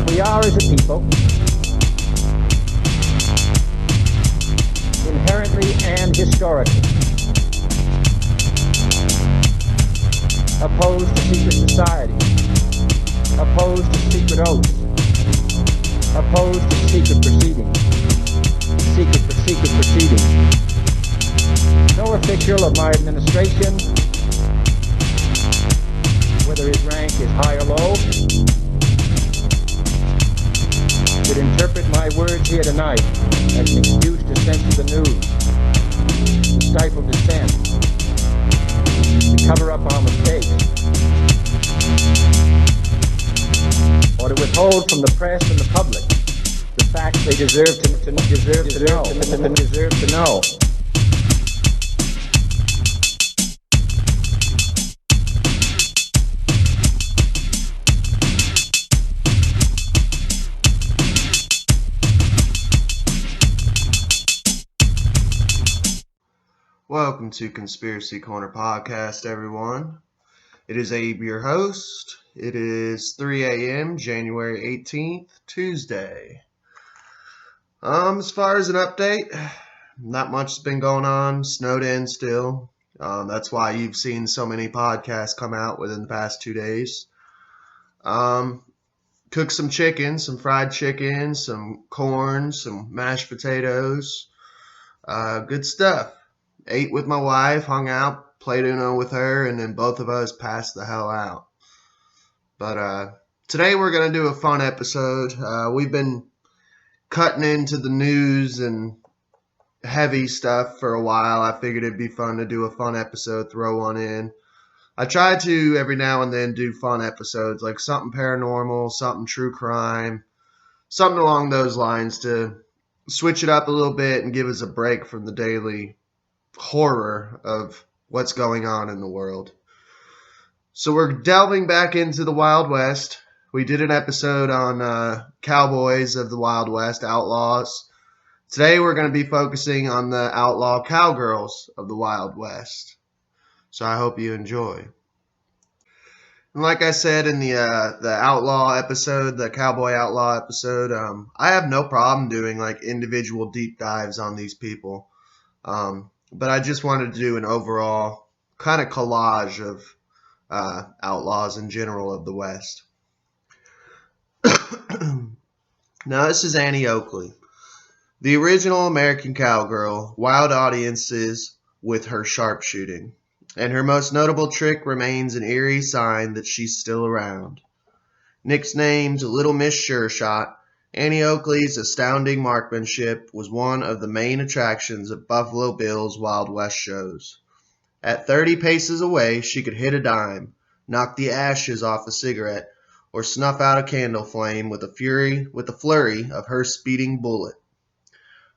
We are, as a people, inherently and historically opposed to secret society, opposed to secret oaths, opposed to secret proceedings, secret proceedings. No official of my administration, whether his rank is high or low, should interpret my words here tonight as an excuse to censor the news, to stifle dissent, to cover up our mistakes, or to withhold from the press and the public the facts they deserve to know. Welcome to Conspiracy Corner Podcast, everyone. It is Abe, your host. It is 3 a.m., January 18th, Tuesday. As far as an update, not much has been going on. Snowed in still. That's why you've seen so many podcasts come out within the past 2 days. Cooked some chicken, some fried chicken, some corn, some mashed potatoes. Good stuff. Ate with my wife, hung out, played Uno with her, and then both of us passed the hell out. But today we're going to do a fun episode. We've been cutting into the news and heavy stuff for a while. I figured it'd be fun to do a fun episode, throw one in. I try to every now and then do fun episodes, like something paranormal, something true crime, something along those lines to switch it up a little bit and give us a break from the daily horror of what's going on in the world. So we're delving back into the Wild West. We did an episode on Cowboys of the Wild West, Outlaws. Today we're going to be focusing on the outlaw Cowgirls of the Wild West. So I hope you enjoy. And like I said in the Outlaw episode, the Cowboy Outlaw episode, I have no problem doing like individual deep dives on these people. But I just wanted to do an overall kind of collage of outlaws in general of the West. Now, this is Annie Oakley, the original American cowgirl, wowed audiences with her sharpshooting, and her most notable trick remains an eerie sign that she's still around. Nicknamed Little Miss Sure Shot, Annie Oakley's astounding marksmanship was one of the main attractions of Buffalo Bill's Wild West shows. At 30 paces away, she could hit a dime, knock the ashes off a cigarette, or snuff out a candle flame with a flurry of her speeding bullet.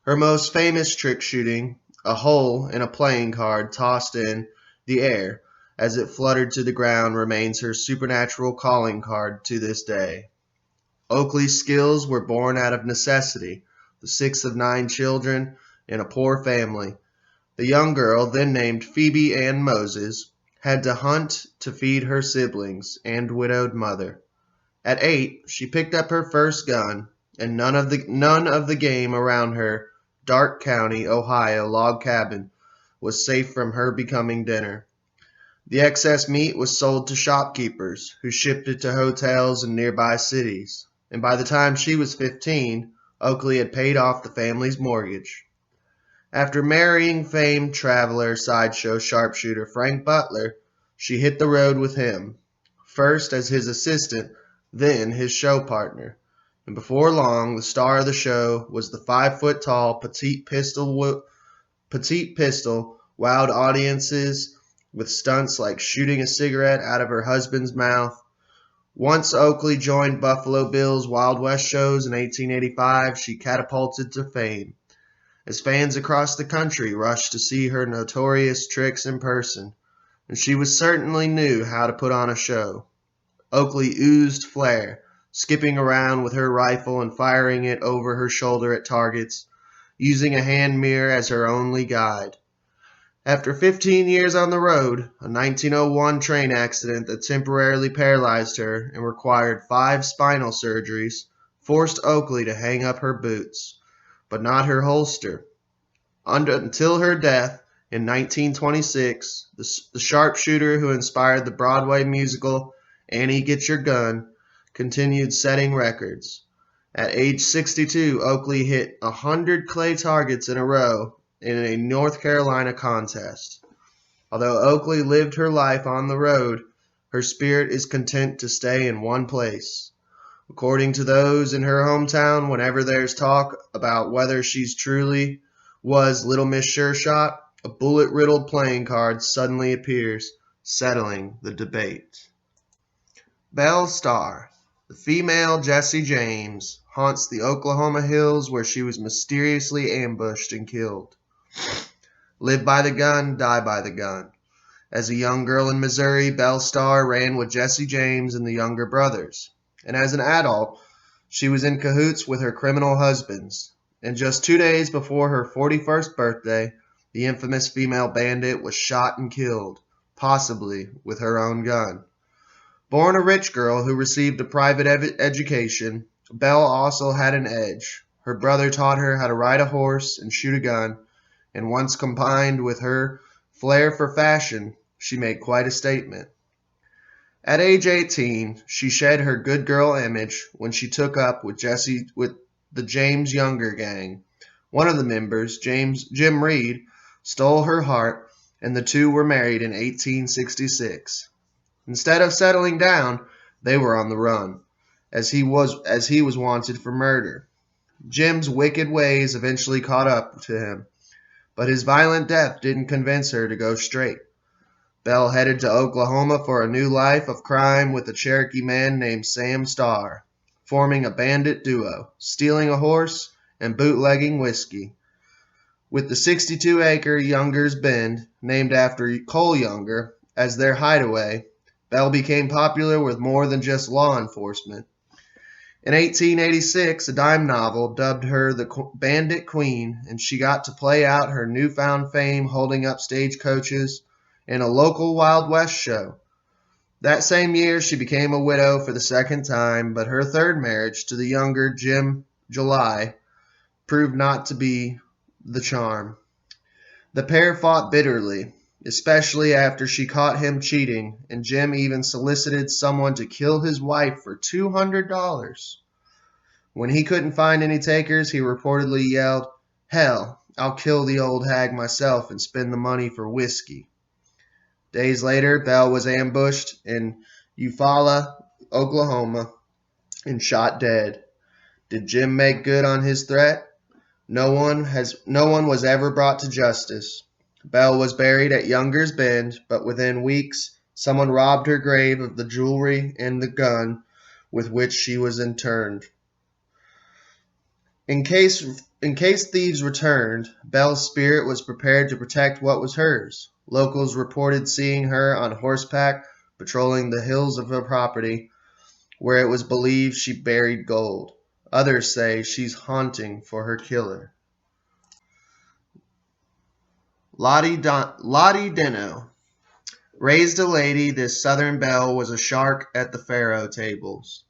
Her most famous trick shooting, a hole in a playing card tossed in the air as it fluttered to the ground, remains her supernatural calling card to this day. Oakley's skills were born out of necessity, the sixth of 9 children in a poor family. The young girl, then named Phoebe Ann Moses, had to hunt to feed her siblings and widowed mother. At 8, she picked up her first gun, and none of the game around her Dark County, Ohio log cabin was safe from her becoming dinner. The excess meat was sold to shopkeepers, who shipped it to hotels in nearby cities. And by the time she was 15, Oakley had paid off the family's mortgage. After marrying famed traveler sideshow sharpshooter Frank Butler, she hit the road with him, first as his assistant, then his show partner. And before long, the star of the show was the 5-foot-tall petite pistol wowed audiences with stunts like shooting a cigarette out of her husband's mouth. Once Oakley joined Buffalo Bill's Wild West shows in 1885, she catapulted to fame, as fans across the country rushed to see her notorious tricks in person, and she certainly knew how to put on a show. Oakley oozed flair, skipping around with her rifle and firing it over her shoulder at targets, using a hand mirror as her only guide. After 15 years on the road, a 1901 train accident that temporarily paralyzed her and required 5 spinal surgeries forced Oakley to hang up her boots, but not her holster. Until her death in 1926, the sharpshooter who inspired the Broadway musical Annie Get Your Gun continued setting records. At age 62, Oakley hit 100 clay targets in a row in a North Carolina contest. Although Oakley lived her life on the road, her spirit is content to stay in one place. According to those in her hometown, whenever there's talk about whether she's truly was Little Miss Sure Shot, a bullet-riddled playing card suddenly appears, settling the debate. Belle Starr, the female Jesse James, haunts the Oklahoma hills where she was mysteriously ambushed and killed. Live by the gun, die by the gun. As a young girl in Missouri, Belle Starr ran with Jesse James and the Younger Brothers. And as an adult, she was in cahoots with her criminal husbands. And just 2 days before her 41st birthday, the infamous female bandit was shot and killed, possibly with her own gun. Born a rich girl who received a private education, Belle also had an edge. Her brother taught her how to ride a horse and shoot a gun, and once combined with her flair for fashion, she made quite a statement. At age 18, she shed her good girl image when she took up with the James Younger gang. One of the members, Jim Reed, stole her heart, and the two were married in 1866. Instead of settling down, they were on the run, as he was wanted for murder. Jim's wicked ways eventually caught up to him, but his violent death didn't convince her to go straight. Belle headed to Oklahoma for a new life of crime with a Cherokee man named Sam Starr, forming a bandit duo, stealing a horse and bootlegging whiskey. With the 62-acre Younger's Bend, named after Cole Younger, as their hideaway, Belle became popular with more than just law enforcement. In 1886, a dime novel dubbed her the Bandit Queen, and she got to play out her newfound fame holding up stagecoaches in a local Wild West show. That same year, she became a widow for the second time, but her third marriage to the younger Jim July proved not to be the charm. The pair fought bitterly, especially after she caught him cheating, and Jim even solicited someone to kill his wife for $200. When he couldn't find any takers, he reportedly yelled, "Hell, I'll kill the old hag myself and spend the money for whiskey." Days later, Belle was ambushed in Eufaula, Oklahoma, and shot dead. Did Jim make good on his threat? No one was ever brought to justice. Belle was buried at Younger's Bend, but within weeks, someone robbed her grave of the jewelry and the gun with which she was interred. In case thieves returned, Belle's spirit was prepared to protect what was hers. Locals reported seeing her on horseback patrolling the hills of her property, where it was believed she buried gold. Others say she's haunting for her killer. Lottie Denno. Raised a lady, this Southern belle was a shark at the faro tables.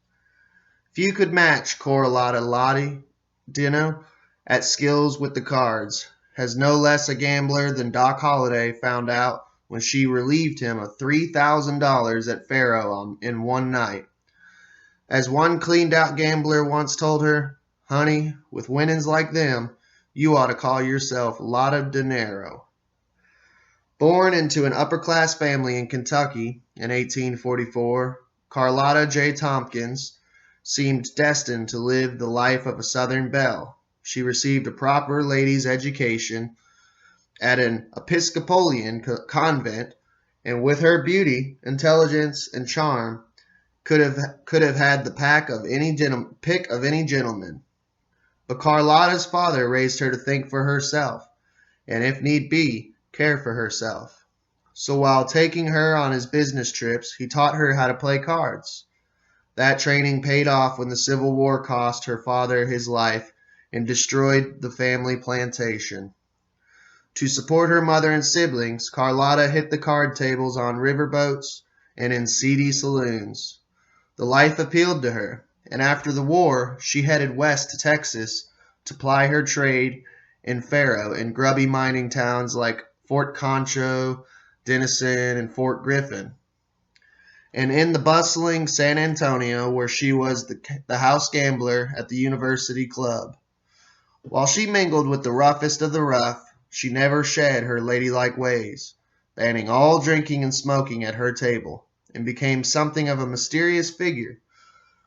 Few could match Corralata Lottie Denno at skills with the cards. Has no less a gambler than Doc Holliday found out when she relieved him of $3,000 at faro in one night. As one cleaned-out gambler once told her, "Honey, with winnings like them, you ought to call yourself Lotta Dinero." Born into an upper-class family in Kentucky in 1844, Carlotta J. Tompkins seemed destined to live the life of a Southern belle. She received a proper lady's education at an Episcopalian convent, and with her beauty, intelligence, and charm, could have had the pick of any gentleman. But Carlotta's father raised her to think for herself, and if need be, care for herself. So while taking her on his business trips, he taught her how to play cards. That training paid off when the Civil War cost her father his life and destroyed the family plantation. To support her mother and siblings, Carlotta hit the card tables on riverboats and in seedy saloons. The life appealed to her, and after the war, she headed west to Texas to ply her trade in faro in grubby mining towns like Fort Concho, Denison, and Fort Griffin, and in the bustling San Antonio, where she was the house gambler at the University Club. While she mingled with the roughest of the rough, she never shed her ladylike ways, banning all drinking and smoking at her table, and became something of a mysterious figure,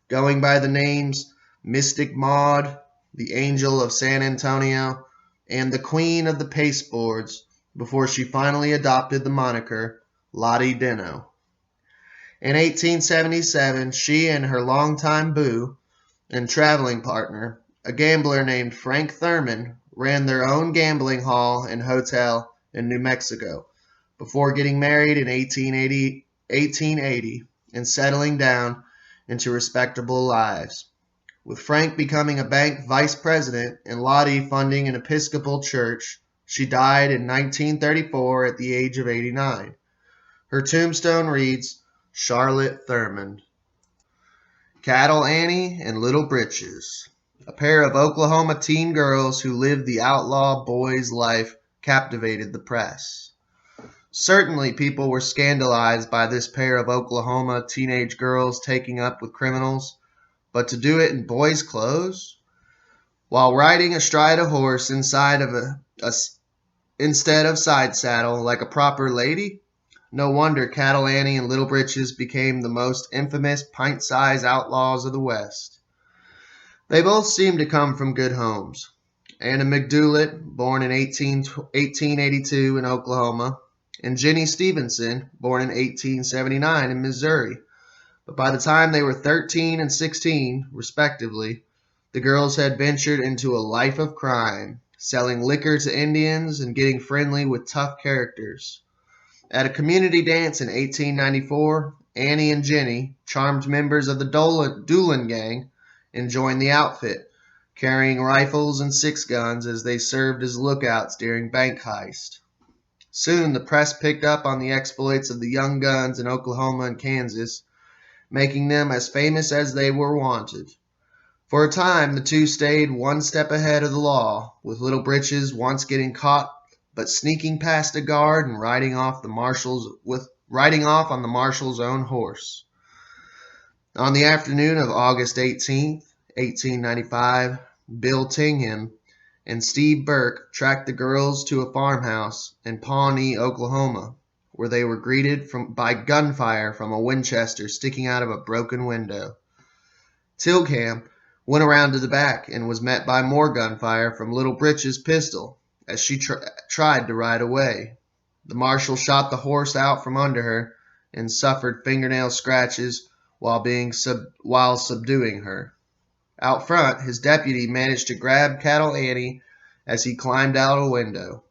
going by the names Mystic Maud, the Angel of San Antonio, and the Queen of the Pasteboards, before she finally adopted the moniker Lottie Denno. In 1877, she and her longtime beau and traveling partner, a gambler named Frank Thurman, ran their own gambling hall and hotel in New Mexico before getting married in 1880 and settling down into respectable lives, with Frank becoming a bank vice president and Lottie funding an Episcopal church. She died in 1934 at the age of 89. Her tombstone reads, Charlotte Thurman. Cattle Annie and Little Britches. A pair of Oklahoma teen girls who lived the outlaw boy's life captivated the press. Certainly people were scandalized by this pair of Oklahoma teenage girls taking up with criminals, but to do it in boys' clothes? While riding astride a horse instead of side saddle like a proper lady? No wonder Cattle Annie and Little Britches became the most infamous pint-sized outlaws of the West. They both seemed to come from good homes. Anna McDoulet, born in 1882 in Oklahoma, and Jenny Stevenson, born in 1879 in Missouri. But by the time they were 13 and 16, respectively, the girls had ventured into a life of crime, selling liquor to Indians and getting friendly with tough characters. At a community dance in 1894, Annie and Jenny, charmed members of the Doolin gang, and joined the outfit, carrying rifles and six guns as they served as lookouts during bank heist. Soon the press picked up on the exploits of the young guns in Oklahoma and Kansas, making them as famous as they were wanted. For a time, the two stayed one step ahead of the law, with Little Britches once getting caught but sneaking past a guard and riding off on the marshal's own horse. On the afternoon of August 18th, 1895, Bill Tingham and Steve Burke tracked the girls to a farmhouse in Pawnee, Oklahoma, where they were greeted by gunfire from a Winchester sticking out of a broken window. Tingham went around to the back and was met by more gunfire from Little Britches' pistol as she tried to ride away. The marshal shot the horse out from under her and suffered fingernail scratches while subduing her. Out front, his deputy managed to grab Cattle Annie as he climbed out a window.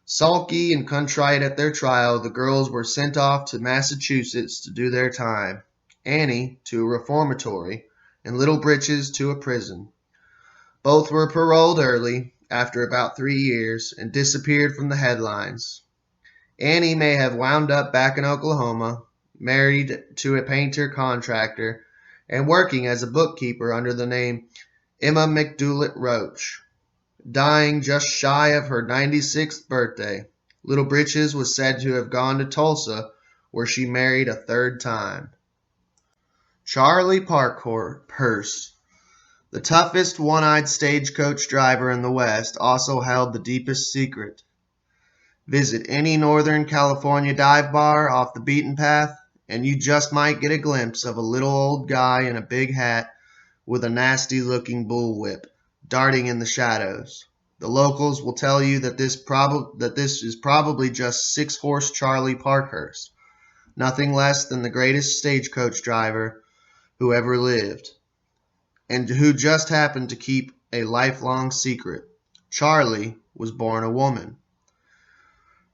Sulky and contrite at their trial, the girls were sent off to Massachusetts to do their time, Annie to a reformatory, and Little Britches to a prison. Both were paroled early, after about 3 years, and disappeared from the headlines. Annie may have wound up back in Oklahoma, married to a painter contractor, and working as a bookkeeper under the name Emma McDoulet Roach. Dying just shy of her 96th birthday, Little Britches was said to have gone to Tulsa, where she married a third time. Charlie Parkhurst, the toughest one-eyed stagecoach driver in the West, also held the deepest secret. Visit any Northern California dive bar off the beaten path, and you just might get a glimpse of a little old guy in a big hat with a nasty-looking bullwhip darting in the shadows. The locals will tell you that this is probably just six-horse Charlie Parkhurst, nothing less than the greatest stagecoach driver who ever lived, and who just happened to keep a lifelong secret. Charlie was born a woman.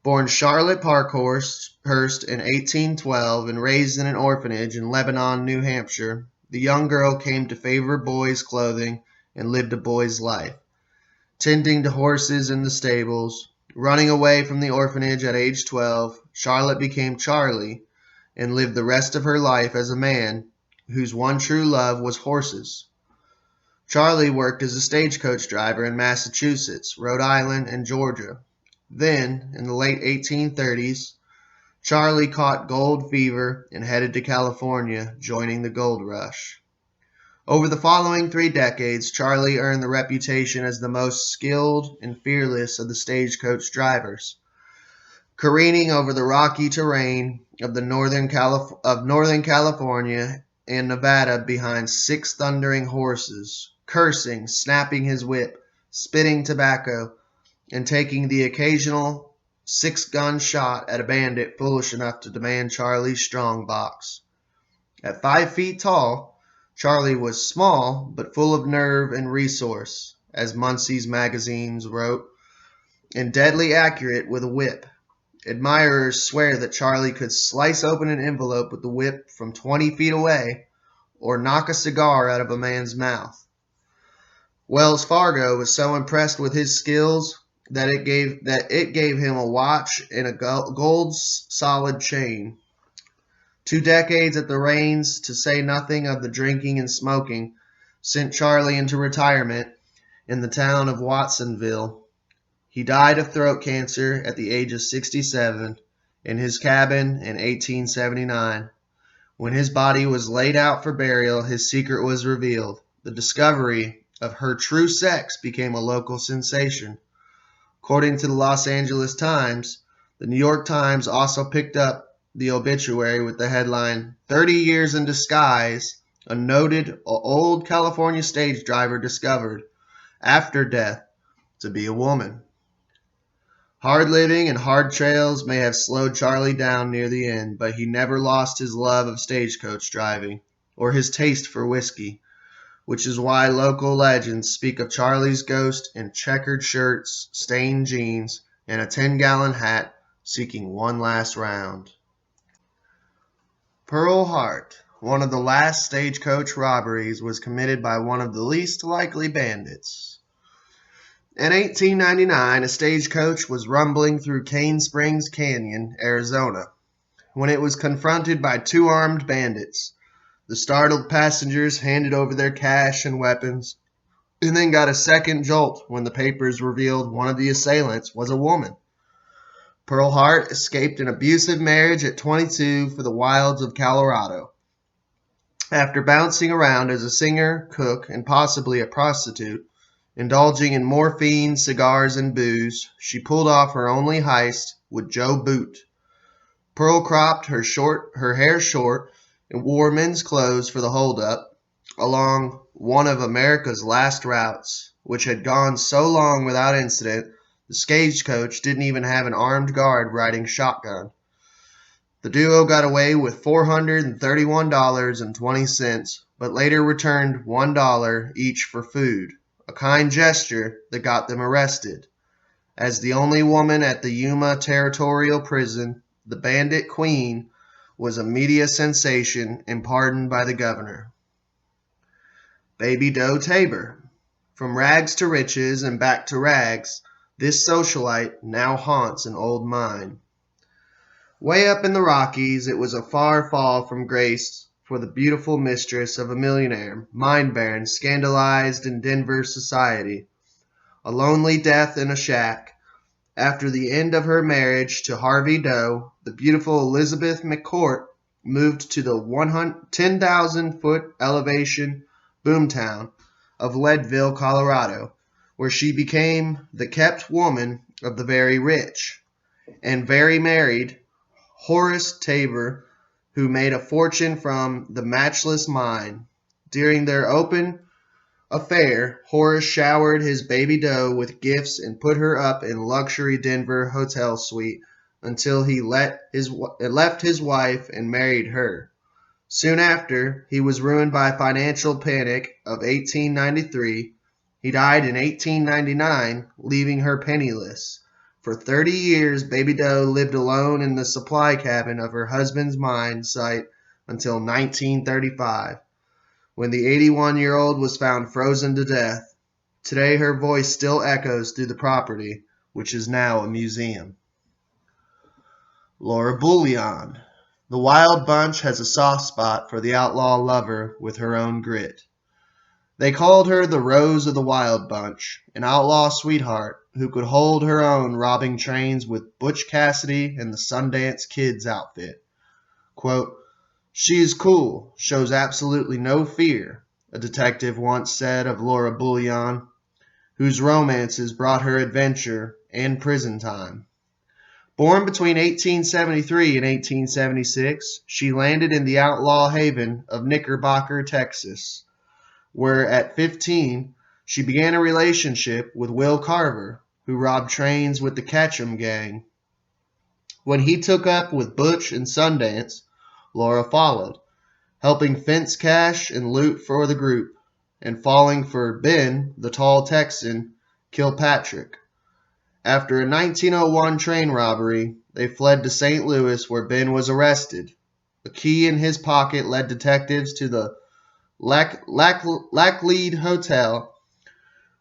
Born Charlotte Parkhurst in 1812 and raised in an orphanage in Lebanon, New Hampshire, the young girl came to favor boys' clothing and lived a boy's life, tending to horses in the stables. Running away from the orphanage at age 12, Charlotte became Charlie and lived the rest of her life as a man whose one true love was horses. Charlie worked as a stagecoach driver in Massachusetts, Rhode Island, and Georgia. Then, in the late 1830s, Charlie caught gold fever and headed to California, joining the gold rush. Over the following 3 decades, Charlie earned the reputation as the most skilled and fearless of the stagecoach drivers, careening over the rocky terrain of Northern California and Nevada behind 6 thundering horses, cursing, snapping his whip, spitting tobacco, and taking the occasional 6-gun shot at a bandit foolish enough to demand Charlie's strong box. At 5 feet tall, Charlie was small but full of nerve and resource, as Munsey's magazines wrote, and deadly accurate with a whip. Admirers swear that Charlie could slice open an envelope with the whip from 20 feet away or knock a cigar out of a man's mouth. Wells Fargo was so impressed with his skills that it gave him a watch and a gold solid chain. 2 decades at the reins, to say nothing of the drinking and smoking, sent Charlie into retirement in the town of Watsonville. He died of throat cancer at the age of 67 in his cabin in 1879. When his body was laid out for burial, his secret was revealed. The discovery of her true sex became a local sensation. According to the Los Angeles Times, the New York Times also picked up the obituary with the headline, 30 years in disguise, a noted old California stage driver discovered after death to be a woman. Hard living and hard trails may have slowed Charlie down near the end, but he never lost his love of stagecoach driving or his taste for whiskey, which is why local legends speak of Charlie's ghost in checkered shirts, stained jeans, and a 10-gallon hat seeking one last round. Pearl Hart, one of the last stagecoach robberies, was committed by one of the least likely bandits. In 1899, a stagecoach was rumbling through Cane Springs Canyon, Arizona, when it was confronted by 2 armed bandits. The startled passengers handed over their cash and weapons, and then got a second jolt when the papers revealed one of the assailants was a woman. Pearl Hart escaped an abusive marriage at 22 for the wilds of Colorado. After bouncing around as a singer, cook, and possibly a prostitute, indulging in morphine, cigars, and booze, she pulled off her only heist with Joe Boot. Pearl cropped her hair short and wore men's clothes for the holdup along one of America's last routes, which had gone so long without incident the stagecoach didn't even have an armed guard riding shotgun. The duo got away with $431.20, but later returned $1 each for food, a kind gesture that got them arrested. As the only woman at the Yuma Territorial Prison, the Bandit Queen was a media sensation and pardoned by the governor. Baby Doe Tabor. From rags to riches and back to rags, this socialite now haunts an old mine. Way up in the Rockies, it was a far fall from grace for the beautiful mistress of a millionaire, mine baron scandalized in Denver society. A lonely death in a shack. After the end of her marriage to Harvey Doe, the beautiful Elizabeth McCourt moved to the 10,000-foot elevation boomtown of Leadville, Colorado, where she became the kept woman of the very rich and very married Horace Tabor, who made a fortune from the matchless mine. During their open affair, Horace showered his baby Doe with gifts and put her up in luxury Denver hotel suite until he left his wife and married her. Soon after, he was ruined by financial panic of 1893. He died in 1899, leaving her penniless. For 30 years, Baby Doe lived alone in the supply cabin of her husband's mine site until 1935, when the 81-year-old was found frozen to death. Today, her voice still echoes through the property, which is now a museum. Laura Bullion. The Wild Bunch has a soft spot for the outlaw lover with her own grit. They called her the Rose of the Wild Bunch, an outlaw sweetheart who could hold her own robbing trains with Butch Cassidy and the Sundance Kid's outfit. Quote, "She is cool, shows absolutely no fear," a detective once said of Laura Bullion, whose romances brought her adventure and prison time. Born between 1873 and 1876, she landed in the outlaw haven of Knickerbocker, Texas, where at 15 she began a relationship with Will Carver, who robbed trains with the Ketchum gang. When he took up with Butch and Sundance, Laura followed, helping fence cash and loot for the group, and falling for Ben, the tall Texan, Kilpatrick. After a 1901 train robbery, they fled to St. Louis where Ben was arrested. A key in his pocket led detectives to the Lacklead Hotel,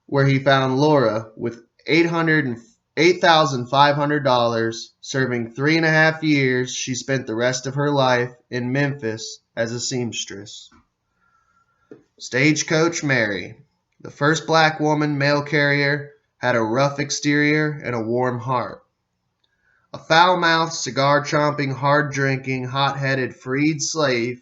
where he found Laura with $8,500. Serving 3.5 years, she spent the rest of her life in Memphis as a seamstress. Stagecoach Mary, the first black woman mail carrier, had a rough exterior and a warm heart. A foul-mouthed, cigar-chomping, hard-drinking, hot-headed freed slave,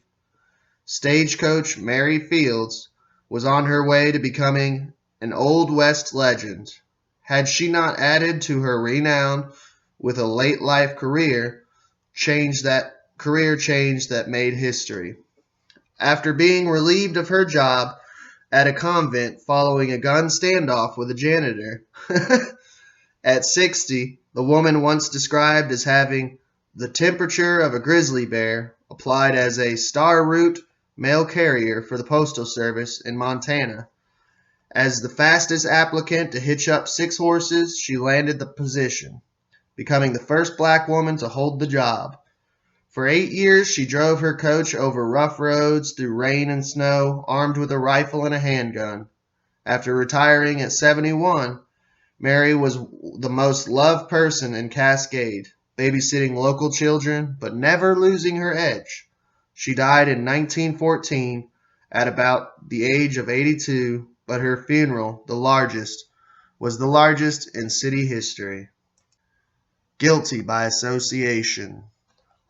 Stagecoach Mary Fields was on her way to becoming an Old West legend. Had she not added to her renown with a late-life career change that made history. After being relieved of her job at a convent following a gun standoff with a janitor, at 60, the woman once described as having the temperature of a grizzly bear applied as a star route mail carrier for the Postal Service in Montana. As the fastest applicant to hitch up 6 horses, she landed the position, becoming the first black woman to hold the job. For 8 years, she drove her coach over rough roads through rain and snow, armed with a rifle and a handgun. After retiring at 71, Mary was the most loved person in Cascade, babysitting local children, but never losing her edge. She died in 1914 at about the age of 82, but her funeral, was the largest in city history. Guilty by association.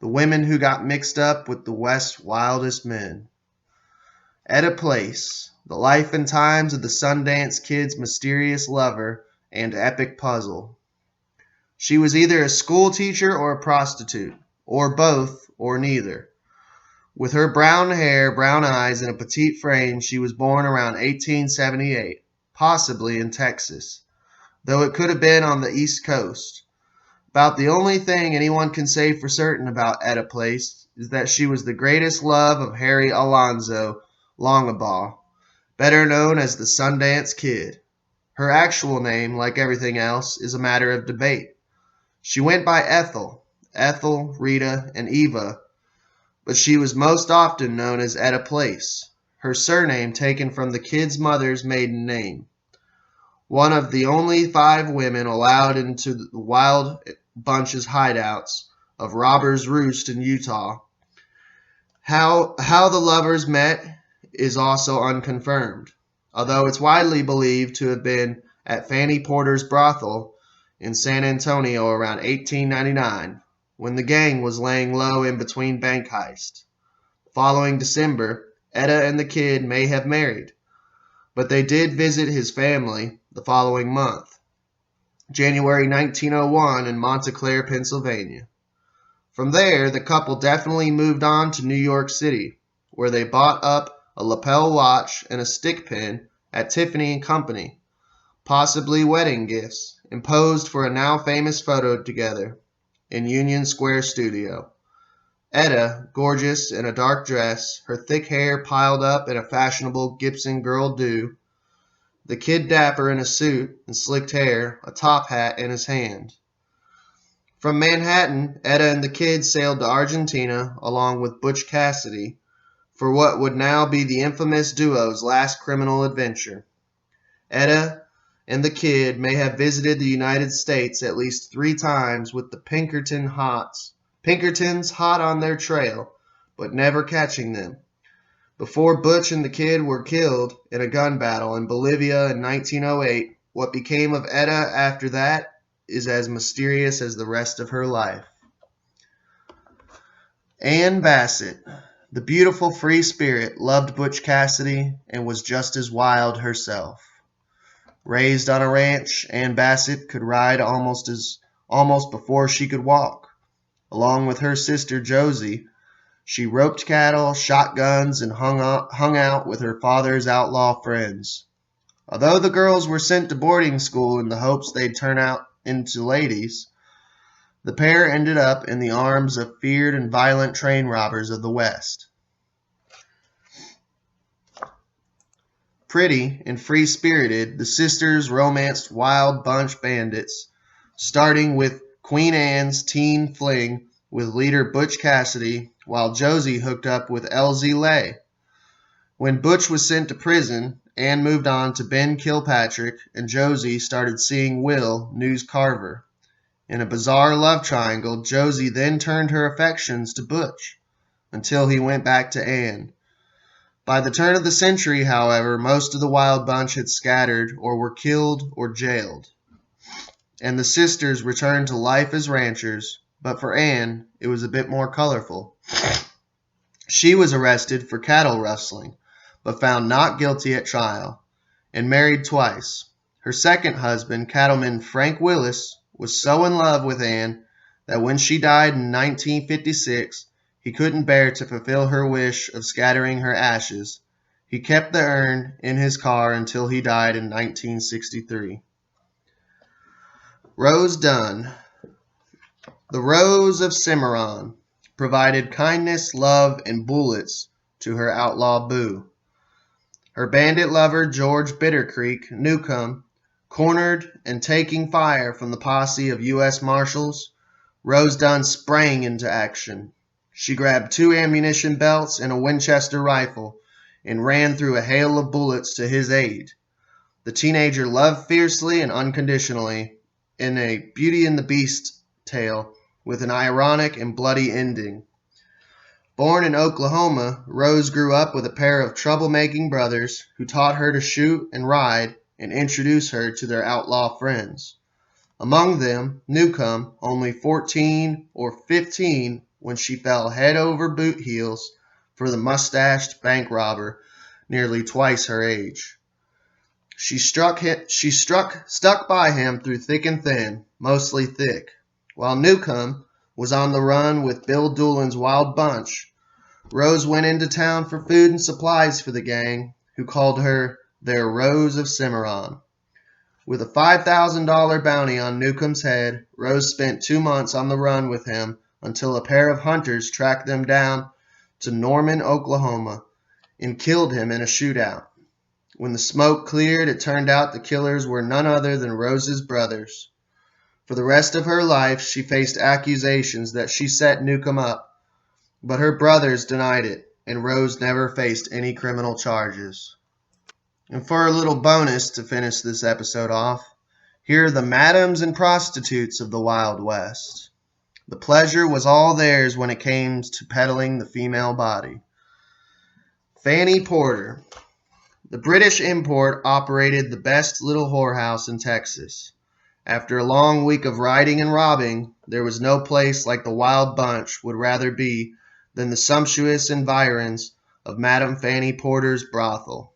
The women who got mixed up with the West's wildest men. Etta Place, the life and times of the Sundance Kid's mysterious lover and epic puzzle. She was either a school teacher or a prostitute, or both, or neither. With her brown hair, brown eyes, and a petite frame, she was born around 1878, possibly in Texas, though it could have been on the East Coast. About the only thing anyone can say for certain about Etta Place is that she was the greatest love of Harry Alonzo Longabaugh, better known as the Sundance Kid. Her actual name, like everything else, is a matter of debate. She went by Ethel, Rita, and Eva, but she was most often known as Etta Place, her surname taken from the Kid's mother's maiden name. One of the only 5 women allowed into the Wild Bunch's hideouts of Robber's Roost in Utah. How the lovers met is also unconfirmed, although it's widely believed to have been at Fanny Porter's brothel in San Antonio around 1899, when the gang was laying low in between bank heists. Following December, Etta and the Kid may have married, but they did visit his family the following month, January 1901, in Montclair, Pennsylvania. From there, the couple definitely moved on to New York City, where they bought up a lapel watch and a stick pin at Tiffany & Company, possibly wedding gifts, and posed for a now famous photo together in Union Square studio. Etta, gorgeous in a dark dress, her thick hair piled up in a fashionable Gibson girl do, the Kid dapper in a suit and slicked hair, a top hat in his hand. From Manhattan, Etta and the Kid sailed to Argentina along with Butch Cassidy for what would now be the infamous duo's last criminal adventure. Etta and the Kid may have visited the United States at least 3 times with the Pinkerton Pinkertons hot on their trail, but never catching them. Before Butch and the kid were killed in a gun battle in Bolivia in 1908, what became of Etta after that is as mysterious as the rest of her life. Ann Bassett, the beautiful free spirit, loved Butch Cassidy and was just as wild herself. Raised on a ranch, Ann Bassett could ride almost before she could walk. Along with her sister Josie, she roped cattle, shot guns, and hung out with her father's outlaw friends. Although the girls were sent to boarding school in the hopes they'd turn out into ladies, the pair ended up in the arms of feared and violent train robbers of the West. Pretty and free-spirited, the sisters romanced wild bunch bandits, starting with Queen Anne's teen fling with leader Butch Cassidy, while Josie hooked up with Elsie Lay. When Butch was sent to prison, Anne moved on to Ben Kilpatrick, and Josie started seeing Will News Carver. In a bizarre love triangle, Josie then turned her affections to Butch, until he went back to Anne. By the turn of the century, however, most of the wild bunch had scattered or were killed or jailed, and the sisters returned to life as ranchers, but for Anne, it was a bit more colorful. She was arrested for cattle rustling, but found not guilty at trial, and married twice. Her second husband, cattleman Frank Willis, was so in love with Anne that when she died in 1956, he couldn't bear to fulfill her wish of scattering her ashes. He kept the urn in his car until he died in 1963. Rose Dunn, the Rose of Cimarron, provided kindness, love, and bullets to her outlaw boo. Her bandit lover, George Bittercreek Newcomb, cornered and taking fire from the posse of U.S. Marshals, Rose Dunn sprang into action. She grabbed 2 ammunition belts and a Winchester rifle and ran through a hail of bullets to his aid. The teenager loved fiercely and unconditionally in a Beauty and the Beast tale with an ironic and bloody ending. Born in Oklahoma, Rose grew up with a pair of troublemaking brothers who taught her to shoot and ride and introduced her to their outlaw friends. Among them, Newcomb, only 14 or 15 when she fell head over boot heels for the mustached bank robber, nearly twice her age. She stuck by him through thick and thin, mostly thick. While Newcomb was on the run with Bill Doolin's wild bunch, Rose went into town for food and supplies for the gang, who called her their Rose of Cimarron. With a $5,000 bounty on Newcomb's head, Rose spent 2 months on the run with him until a pair of hunters tracked them down to Norman, Oklahoma, and killed him in a shootout. When the smoke cleared, it turned out the killers were none other than Rose's brothers. For the rest of her life, she faced accusations that she set Newcomb up, but her brothers denied it, and Rose never faced any criminal charges. And for a little bonus to finish this episode off, here are the madams and prostitutes of the Wild West. The pleasure was all theirs when it came to peddling the female body. Fanny Porter. The British import operated the best little whorehouse in Texas. After a long week of riding and robbing, there was no place like the Wild Bunch would rather be than the sumptuous environs of Madame Fanny Porter's brothel.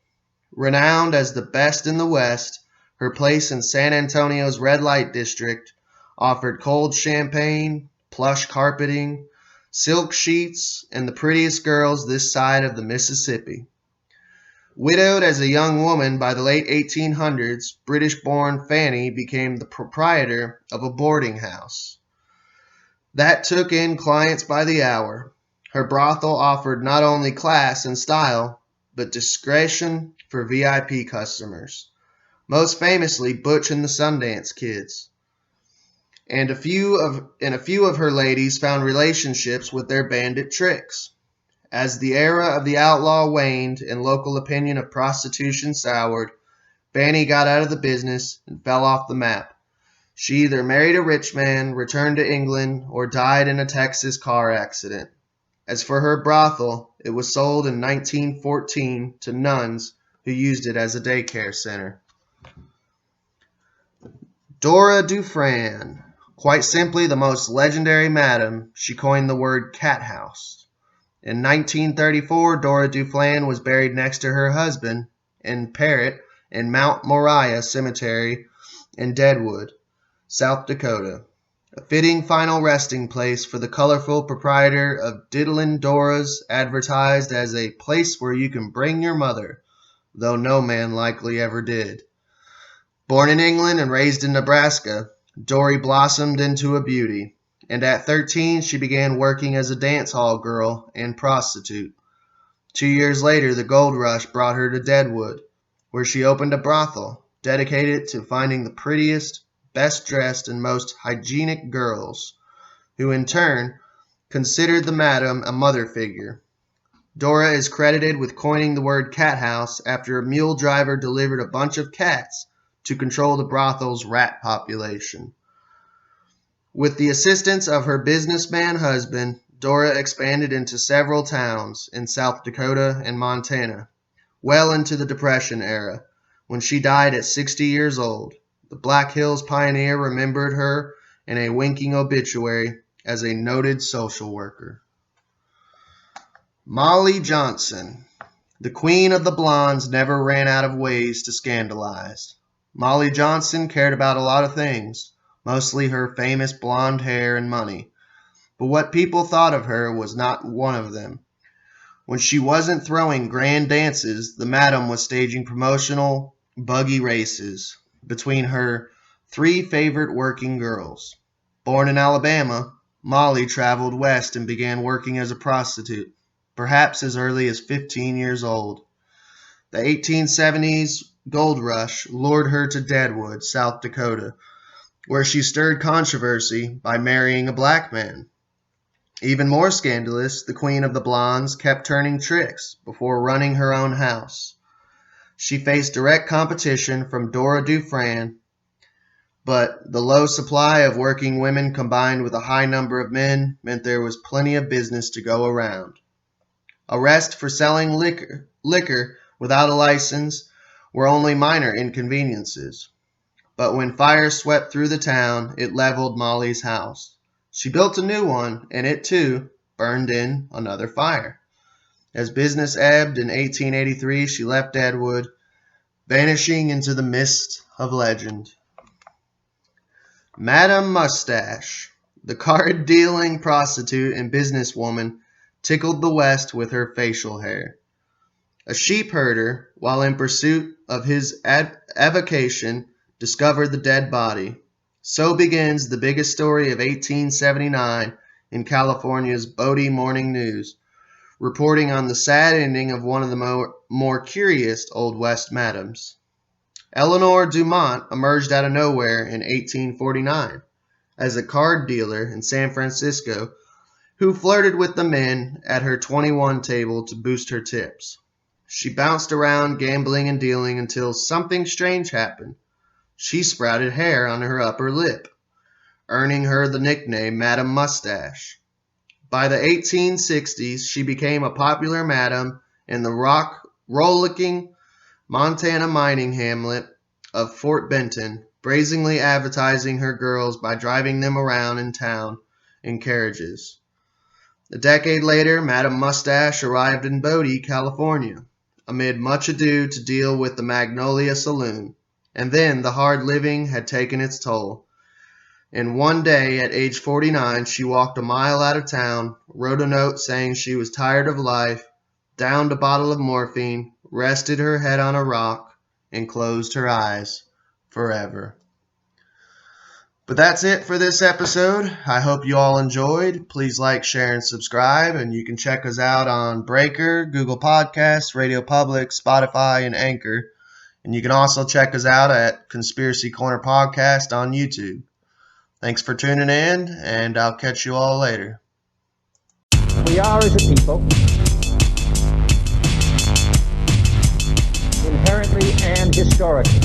Renowned as the best in the West, her place in San Antonio's red light district offered cold champagne, plush carpeting, silk sheets, and the prettiest girls this side of the Mississippi. Widowed as a young woman by the late 1800s, British-born Fanny became the proprietor of a boarding house. That took in clients by the hour. Her brothel offered not only class and style, but discretion for VIP customers, most famously Butch and the Sundance Kids. And a few of her ladies found relationships with their bandit tricks. As the era of the outlaw waned and local opinion of prostitution soured, Fanny got out of the business and fell off the map. She either married a rich man, returned to England, or died in a Texas car accident. As for her brothel, it was sold in 1914 to nuns who used it as a daycare center. Dora Dufran. Quite simply the most legendary madam, she coined the word cat house. In 1934, Dora Dufran was buried next to her husband in Parrott in Mount Moriah Cemetery in Deadwood, South Dakota. A fitting final resting place for the colorful proprietor of Diddlin' Dora's, advertised as a place where you can bring your mother, though no man likely ever did. Born in England and raised in Nebraska, Dory blossomed into a beauty, and at 13 she began working as a dance hall girl and prostitute. 2 years later, the gold rush brought her to Deadwood, where she opened a brothel dedicated to finding the prettiest, best dressed, and most hygienic girls, who in turn considered the madam a mother figure. Dora is credited with coining the word cat house after a mule driver delivered a bunch of cats to control the brothel's rat population. With the assistance of her businessman husband, Dora expanded into several towns in South Dakota and Montana, well into the Depression era, when she died at 60 years old. The Black Hills pioneer remembered her in a winking obituary as a noted social worker. Molly Johnson. The queen of the blondes never ran out of ways to scandalize. Molly Johnson cared about a lot of things, mostly her famous blonde hair and money. But what people thought of her was not one of them. When she wasn't throwing grand dances, the madam was staging promotional buggy races between her 3 favorite working girls. Born in Alabama, Molly traveled west and began working as a prostitute, perhaps as early as 15 years old. The 1870s gold rush lured her to Deadwood, South Dakota, where she stirred controversy by marrying a black man. Even more scandalous, the queen of the blondes kept turning tricks before running her own house. She faced direct competition from Dora Dufran, but the low supply of working women combined with a high number of men meant there was plenty of business to go around. Arrests for selling liquor without a license were only minor inconveniences. But when fire swept through the town, it leveled Molly's house. She built a new one, and it too burned in another fire. As business ebbed in 1883, she left Deadwood, vanishing into the mist of legend. Madam Mustache. The card-dealing prostitute and businesswoman tickled the West with her facial hair. A sheep herder, while in pursuit of his avocation, discovered the dead body. So begins the biggest story of 1879 in California's Bodie Morning News, reporting on the sad ending of one of the more curious Old West madams. Eleanor Dumont emerged out of nowhere in 1849 as a card dealer in San Francisco who flirted with the men at her 21 table to boost her tips. She bounced around gambling and dealing until something strange happened. She sprouted hair on her upper lip, earning her the nickname Madam Mustache. By the 1860s, she became a popular madam in the rollicking Montana mining hamlet of Fort Benton, brazenly advertising her girls by driving them around in town in carriages. A decade later, Madam Mustache arrived in Bodie, California, amid much ado to deal with the Magnolia Saloon, and then the hard living had taken its toll. And one day, at age 49, she walked a mile out of town, wrote a note saying she was tired of life, downed a bottle of morphine, rested her head on a rock, and closed her eyes forever. But that's it for this episode. I hope you all enjoyed. Please like, share, and subscribe. And you can check us out on Breaker, Google Podcasts, Radio Public, Spotify, and Anchor. And you can also check us out at Conspiracy Corner Podcast on YouTube. Thanks for tuning in, and I'll catch you all later. We are, as a people, inherently and historically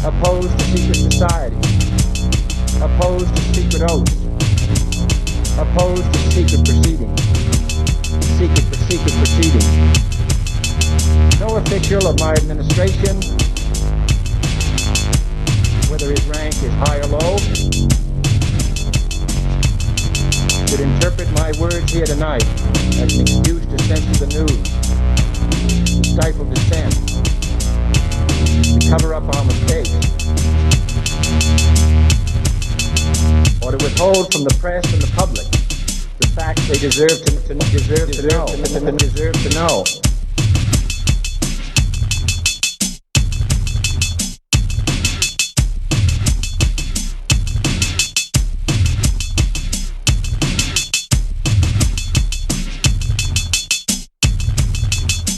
opposed to secret societies, opposed to secret oaths, opposed to secret proceedings, secret proceedings. No official of my administration, whether his rank is high or low, should interpret my words here tonight as an excuse to censor the news, to stifle dissent, to cover up our mistakes, or to withhold from the press and the public the facts they deserve to know.